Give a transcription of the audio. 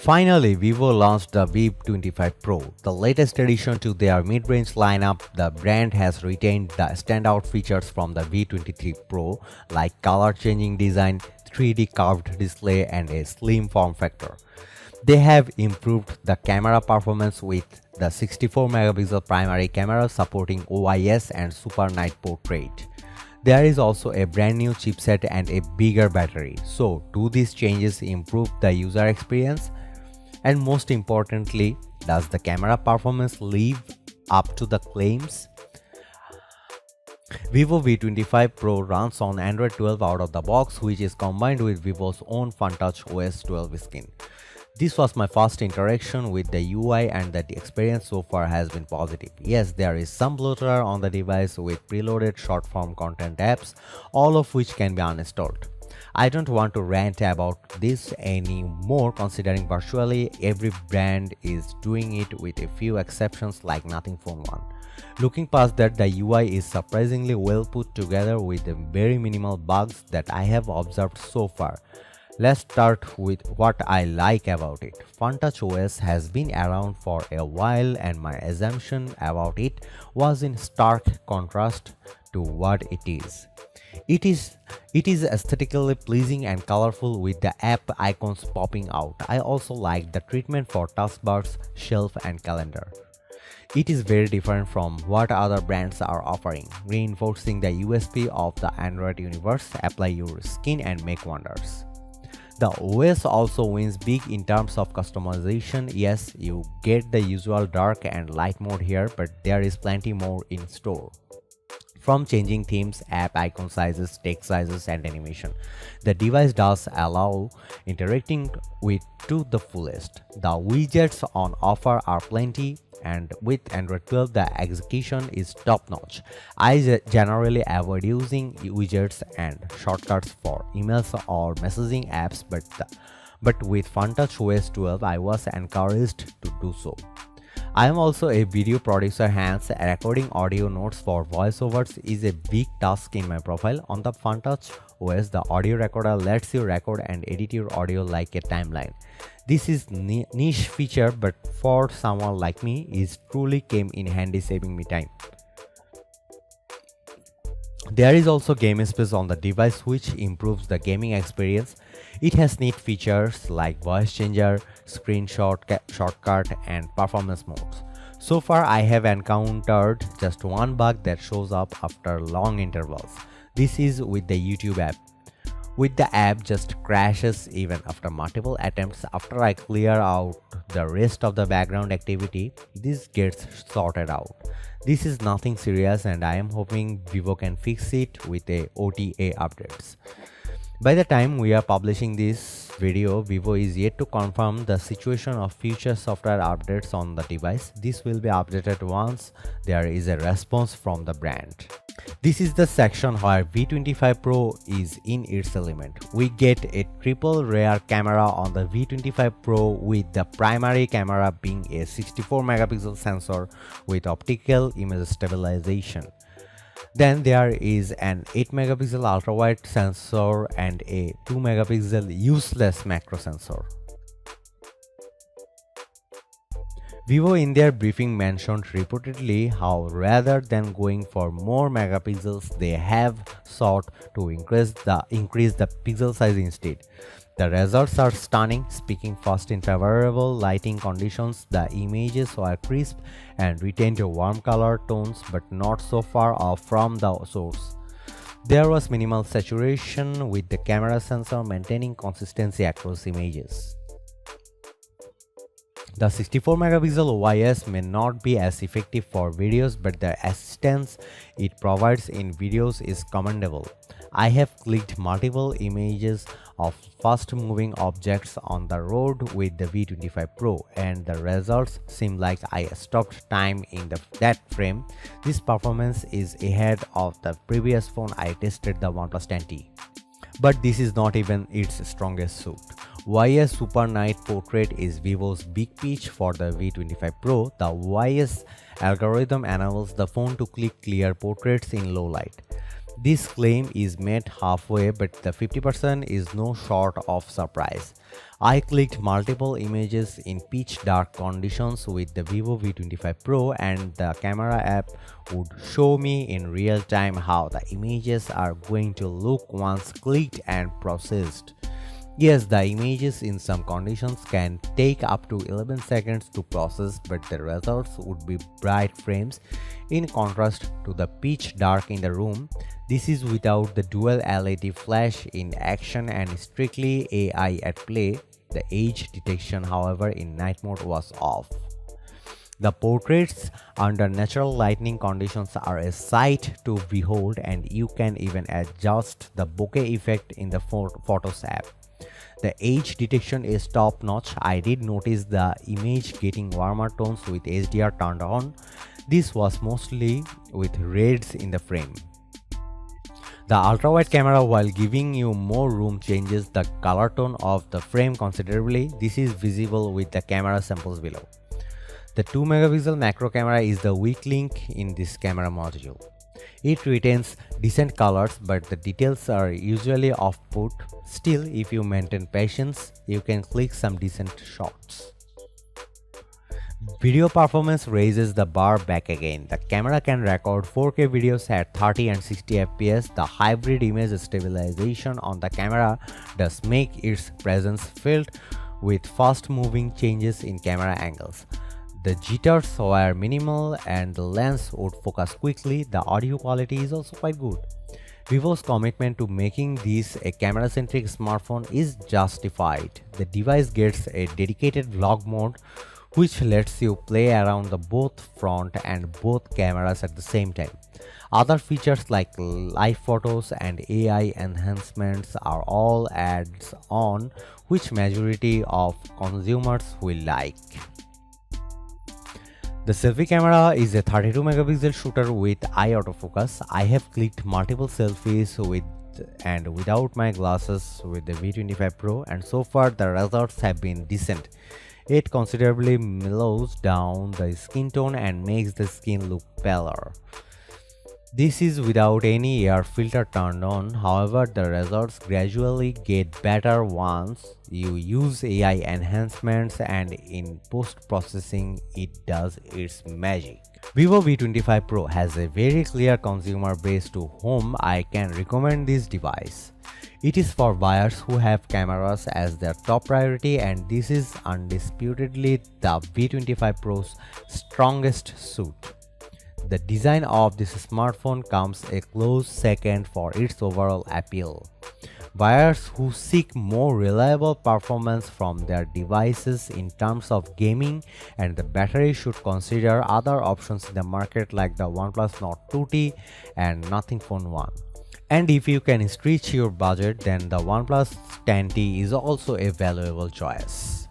Finally, Vivo launched the V25 Pro, the latest addition to their mid-range lineup. The brand has retained the standout features from the V23 Pro, like color-changing design, 3D curved display, and a slim form factor. They have improved the camera performance with the 64-megapixel primary camera supporting OIS and Super Night Portrait. There is also a brand new chipset and a bigger battery. So, do these changes improve the user experience? And most importantly, does the camera performance live up to the claims? Vivo V25 Pro runs on Android 12 out of the box, which is combined with Vivo's own FunTouch OS 12 skin. This was my first interaction with the UI, and the experience so far has been positive. Yes, there is some bloatware on the device with preloaded short-form content apps, all of which can be uninstalled. I don't want to rant about this anymore, considering virtually every brand is doing it with a few exceptions like Nothing Phone 1. Looking past that, the UI is surprisingly well put together with the very minimal bugs that I have observed so far. Let's start with what I like about it. FunTouch OS has been around for a while, and my assumption about it was in stark contrast to what it is. It is aesthetically pleasing and colorful with the app icons popping out. I also like the treatment for taskbars, shelf, and calendar. It is very different from what other brands are offering, reinforcing the USP of the Android universe. Apply your skin and make wonders. The OS also wins big in terms of customization. Yes, you get the usual dark and light mode here, but there is plenty more in store. From changing themes, app icon sizes, text sizes, and animation, the device does allow interacting with to the fullest. The widgets on offer are plenty, and with Android 12 the execution is top-notch. I generally avoid using widgets and shortcuts for emails or messaging apps, but with FunTouch OS 12 I was encouraged to do so. I am also a video producer, hence recording audio notes for voiceovers is a big task in my profile. On the FunTouch OS, the audio recorder lets you record and edit your audio like a timeline. This is niche feature, but for someone like me, it truly came in handy, saving me time. There is also game space on the device, which improves the gaming experience. It has neat features like voice changer, screenshot shortcut, and performance modes. So far, I have encountered just one bug that shows up after long intervals. This is with the YouTube app. With the app just crashes even after multiple attempts. After I clear out the rest of the background activity, this gets sorted out. This is nothing serious, and I am hoping Vivo can fix it with a OTA updates. By the time we are publishing this video, Vivo is yet to confirm the situation of future software updates on the device. This will be updated once there is a response from the brand. This is the section where V25 Pro is in its element. We get a triple rear camera on the V25 Pro, with the primary camera being a 64-megapixel sensor with optical image stabilization. Then there is an 8-megapixel ultrawide sensor and a 2-megapixel useless macro sensor. Vivo in their briefing mentioned repeatedly how rather than going for more megapixels, they have sought to increase the pixel size instead. The results are stunning. Speaking first, in favorable lighting conditions, the images were crisp and retained warm color tones, but not so far off from the source. There was minimal saturation, with the camera sensor maintaining consistency across images. The 64-megapixel OIS may not be as effective for videos, but the assistance it provides in videos is commendable. I have clicked multiple images of fast-moving objects on the road with the V25 Pro, and the results seem like I stopped time in that frame. This performance is ahead of the previous phone I tested, the OnePlus 10T. But this is not even its strongest suit. YS Super Night Portrait is Vivo's big pitch for the V25 Pro. The YS algorithm enables the phone to click clear portraits in low light. This claim is made halfway, but the 50% is no short of surprise. I clicked multiple images in pitch dark conditions with the Vivo V25 Pro, and the camera app would show me in real time how the images are going to look once clicked and processed. Yes, the images in some conditions can take up to 11 seconds to process, but the results would be bright frames in contrast to the pitch dark in the room. This is without the dual LED flash in action and strictly AI at play. The edge detection, however, in night mode was off. The portraits under natural lighting conditions are a sight to behold, and you can even adjust the bokeh effect in the Photos app. The edge detection is top notch. I did notice the image getting warmer tones with HDR turned on. This was mostly with reds in the frame. The ultrawide camera, while giving you more room, changes the color tone of the frame considerably. This is visible with the camera samples below. The 2 megapixel macro camera is the weak link in this camera module. It retains decent colors, but the details are usually off-put. Still, if you maintain patience, you can click some decent shots. Video performance raises the bar back again. The camera can record 4K videos at 30 and 60 fps. The hybrid image stabilization on the camera does make its presence felt with fast-moving changes in camera angles. The jitters were minimal and the lens would focus quickly. The audio quality is also quite good. Vivo's commitment to making this a camera-centric smartphone is justified. The device gets a dedicated vlog mode which lets you play around the both front and both cameras at the same time. Other features like live photos and AI enhancements are all adds-on which majority of consumers will like. The selfie camera is a 32 megapixel shooter with eye autofocus. I have clicked multiple selfies with and without my glasses with the V25 Pro, and so far the results have been decent. It considerably mellows down the skin tone and makes the skin look paler. This is without any air filter turned on. However, the results gradually get better once you use AI enhancements, and in post-processing it does its magic. Vivo V25 Pro has a very clear consumer base to whom I can recommend this device. It is for buyers who have cameras as their top priority, and this is undisputedly the V25 Pro's strongest suit. The design of this smartphone comes a close second for its overall appeal. Buyers who seek more reliable performance from their devices in terms of gaming and the battery should consider other options in the market like the OnePlus Nord 2T and Nothing Phone 1. And if you can stretch your budget, then the OnePlus 10T is also a valuable choice.